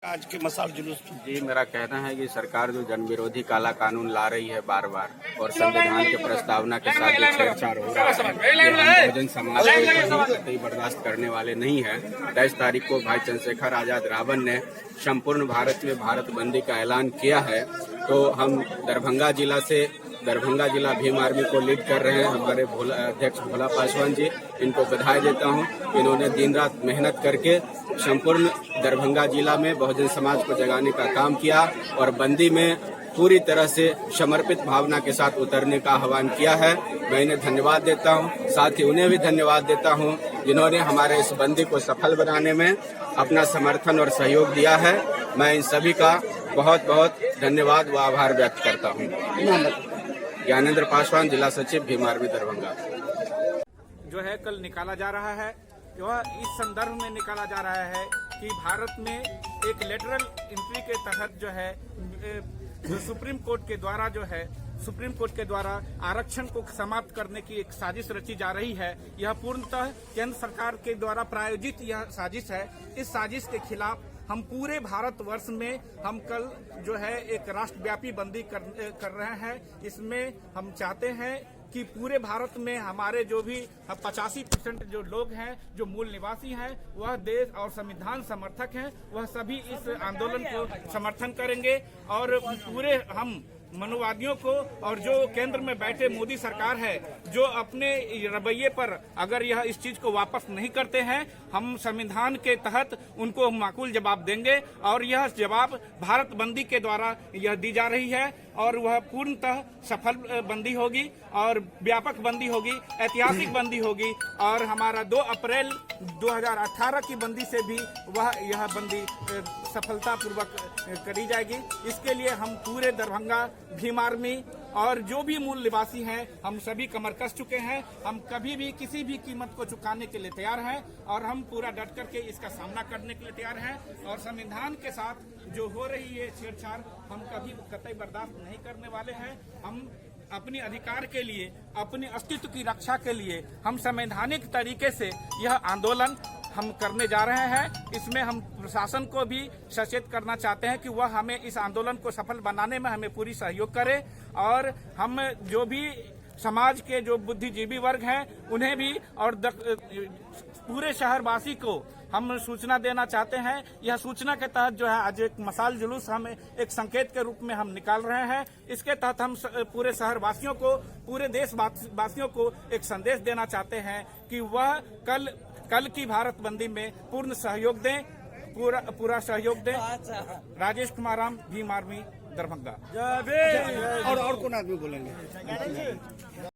आज के मसाल जुलूस जी, मेरा कहना है कि सरकार जो जन विरोधी काला कानून ला रही है बार बार और संविधान के प्रस्तावना के साथ जो छेड़छाड़ हो रहा है, ये हम बहुजन समाज को कतई बर्दाश्त करने वाले नहीं है। 23 तारीख को भाई चंद्रशेखर आजाद रावण ने संपूर्ण भारत में भारत बंदी का ऐलान किया है। तो हम दरभंगा जिला भीम आर्मी को लीड कर रहे हैं हमारे अध्यक्ष भोला पासवान जी। इनको बधाई देता हूं। इन्होंने दिन रात मेहनत करके संपूर्ण दरभंगा जिला में बहुजन समाज को जगाने का काम किया और बंदी में पूरी तरह से समर्पित भावना के साथ उतरने का आह्वान किया है। मैं इन्हें धन्यवाद देता हूं। साथ ही उन्हें भी धन्यवाद देता हूं जिन्होंने हमारे इस बंदी को सफल बनाने में अपना समर्थन और सहयोग दिया है। मैं इन सभी का बहुत बहुत धन्यवाद व आभार व्यक्त करता हूं। ज्ञानेंद्र पासवान, जिला सचिव भीम आर्मी दरभंगा। जो है कल निकाला जा रहा है, वह इस संदर्भ में निकाला जा रहा है कि भारत में एक लेटरल एंट्री के तहत जो है जो सुप्रीम कोर्ट के द्वारा आरक्षण को समाप्त करने की एक साजिश रची जा रही है। यह पूर्णतः केंद्र सरकार के द्वारा प्रायोजित यह साजिश है। इस साजिश के खिलाफ हम पूरे भारतवर्ष में हम कल जो है एक राष्ट्रव्यापी बंदी कर रहे हैं। इसमें हम चाहते हैं कि पूरे भारत में हमारे जो भी 85% जो लोग हैं, जो मूल निवासी हैं, वह देश और संविधान समर्थक हैं, वह सभी इस आंदोलन को समर्थन करेंगे और पूरे हम मनुवादियों को और जो केंद्र में बैठे मोदी सरकार है, जो अपने रवैये पर अगर यह इस चीज को वापस नहीं करते हैं, हम संविधान के तहत उनको माकूल जवाब देंगे और यह जवाब भारत बंदी के द्वारा यह दी जा रही है और वह पूर्णतः सफल बंदी होगी और व्यापक बंदी होगी, ऐतिहासिक बंदी होगी और हमारा 2 अप्रैल 2018 की बंदी से भी यह बंदी सफलतापूर्वक करी जाएगी। इसके लिए हम पूरे दरभंगा भीम आर्मी और जो भी मूल निवासी हैं, हम सभी कमर कस चुके हैं। हम कभी भी किसी भी कीमत को चुकाने के लिए तैयार हैं और हम पूरा डट करके इसका सामना करने के लिए तैयार हैं और संविधान के साथ जो हो रही है छेड़छाड़, हम कभी कतई बर्दाश्त नहीं करने वाले हैं। हम अपने अधिकार के लिए, अपने अस्तित्व की रक्षा के लिए हम संवैधानिक तरीके से यह आंदोलन हम करने जा रहे हैं। इसमें हम प्रशासन को भी सचेत करना चाहते हैं कि वह हमें इस आंदोलन को सफल बनाने में हमें पूरी सहयोग करे और हम जो भी समाज के जो बुद्धिजीवी वर्ग हैं उन्हें भी और पूरे शहरवासी को हम सूचना देना चाहते हैं। यह सूचना के तहत जो है आज एक मसाल जुलूस हम एक संकेत के रूप में हम निकाल रहे हैं। इसके तहत हम पूरे शहरवासियों को, पूरे देशवासियों को एक संदेश देना चाहते हैं कि वह कल की भारत बंदी में पूर्ण सहयोग दें, पूरा सहयोग दें। राजेश कुमार राम, भीम आर्मी दरभंगा। और कौन आदमी बोलेंगे?